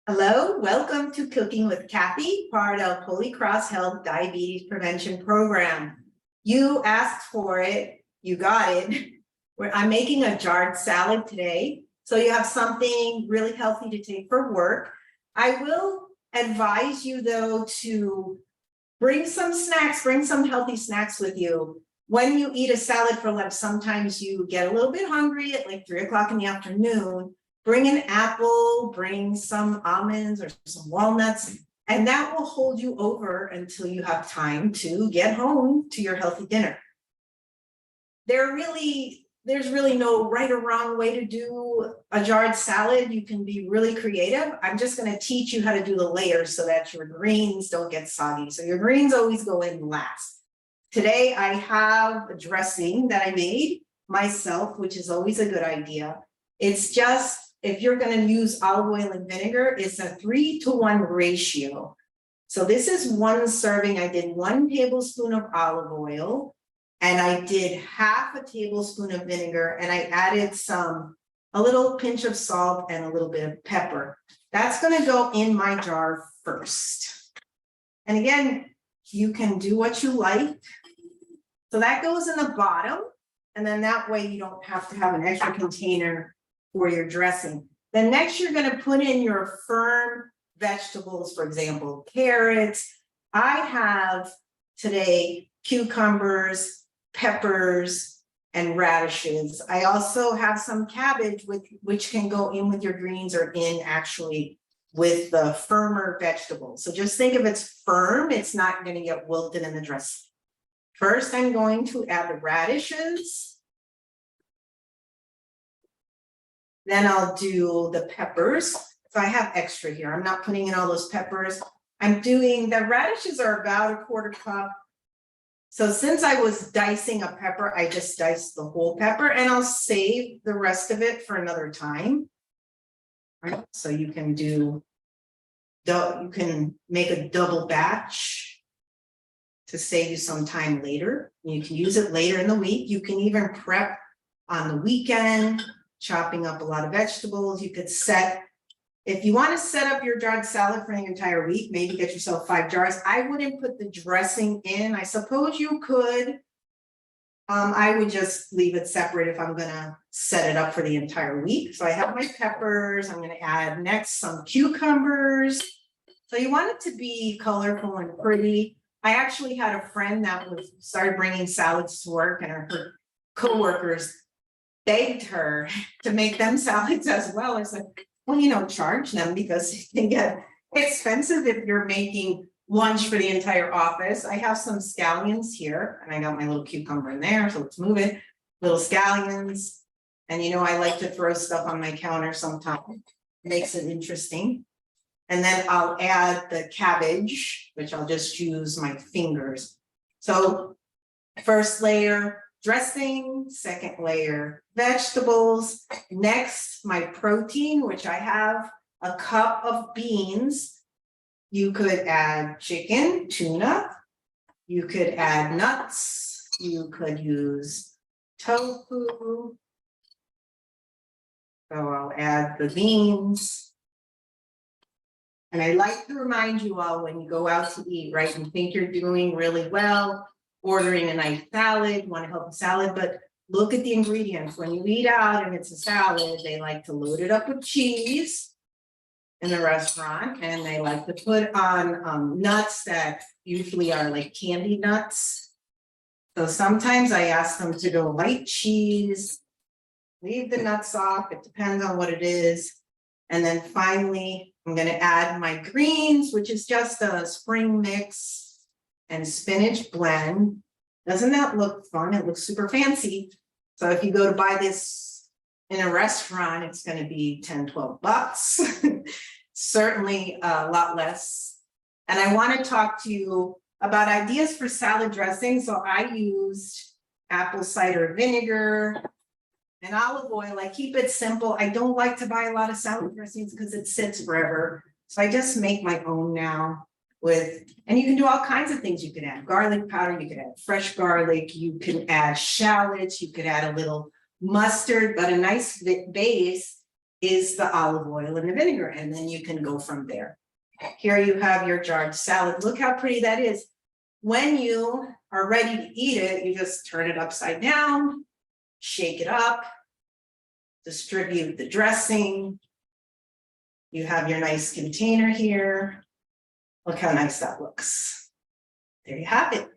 Hello, welcome to Cooking with Cathy, part of Holy Cross Health Diabetes Prevention Program. You asked for it, you got it. I'm making a jarred salad today, so you have something really healthy to take for work. I will advise you though to bring some snacks, bring some healthy snacks with you. When you eat a salad for lunch, sometimes you get a little bit hungry at like 3 o'clock in the afternoon. Bring an apple, bring some almonds or some walnuts, and that will hold you over until you have time to get home to your healthy dinner. There's really no right or wrong way to do a jarred salad. You can be really creative. I'm just going to teach you how to do the layers so that your greens don't get soggy. So your greens always go in last. Today I have a dressing that I made myself, which is always a good idea. It's just, if you're going to use olive oil and vinegar, it's a 3-to-1 ratio. So this is one serving. I did 1 tablespoon of olive oil and I did half a tablespoon of vinegar, and I added a little pinch of salt and a little bit of pepper. That's going to go in my jar first. And again, you can do what you like. So that goes in the bottom, and then that way you don't have to have an extra container for your dressing. Then next you're going to put in your firm vegetables, for example, carrots. I have today cucumbers, peppers, and radishes. I also have some cabbage which can go in with your greens or in actually with the firmer vegetables. So just think if it's firm, it's not going to get wilted in the dressing. First, I'm going to add the radishes. Then I'll do the peppers. So I have extra here. I'm not putting in all those peppers. The radishes are about a 1/4 cup. So since I was dicing a pepper, I just diced the whole pepper, and I'll save the rest of it for another time. Right? So you can make a double batch to save you some time later. You can use it later in the week. You can even prep on the weekend, chopping up a lot of vegetables. You could if you want to set up your jarred salad for the entire week, maybe get yourself 5 jars. I wouldn't put the dressing in. I suppose you could. I would just leave it separate if I'm gonna set it up for the entire week. So I have my peppers. I'm gonna add next some cucumbers. So you want it to be colorful and pretty. I actually had a friend that started bringing salads to work, and her coworkers begged her to make them salads as well. I said, well, charge them, because it can get expensive if you're making lunch for the entire office. I have some scallions here, and I got my little cucumber in there, so let's move it. Little scallions. And I like to throw stuff on my counter sometimes. Makes it interesting. And then I'll add the cabbage, which I'll just use my fingers. So first layer, dressing, second layer, vegetables. Next, my protein, which I have a cup of beans. You could add chicken, tuna. You could add nuts. You could use tofu. So I'll add the beans. And I like to remind you all, when you go out to eat, right, you think you're doing really well, ordering a nice salad, want a healthy salad, but look at the ingredients. When you eat out and it's a salad, they like to load it up with cheese in the restaurant, and they like to put on nuts that usually are like candy nuts. So sometimes I ask them to go light cheese, leave the nuts off, it depends on what it is. And then finally, I'm going to add my greens, which is just a spring mix and spinach blend. Doesn't that look fun? It looks super fancy. So if you go to buy this in a restaurant, it's going to be $10-12. Certainly a lot less. And I want to talk to you about ideas for salad dressing. So I used apple cider vinegar and olive oil. I keep it simple. I don't like to buy a lot of salad dressings because it sits forever. So I just make my own now. And you can do all kinds of things. You can add garlic powder, you can add fresh garlic, you can add shallots, you could add a little mustard, but a nice base is the olive oil and the vinegar, and then you can go from there. Here you have your jarred salad. Look how pretty that is. When you are ready to eat it, you just turn it upside down, shake it up, distribute the dressing. You have your nice container here. Look how nice that looks. There you have it.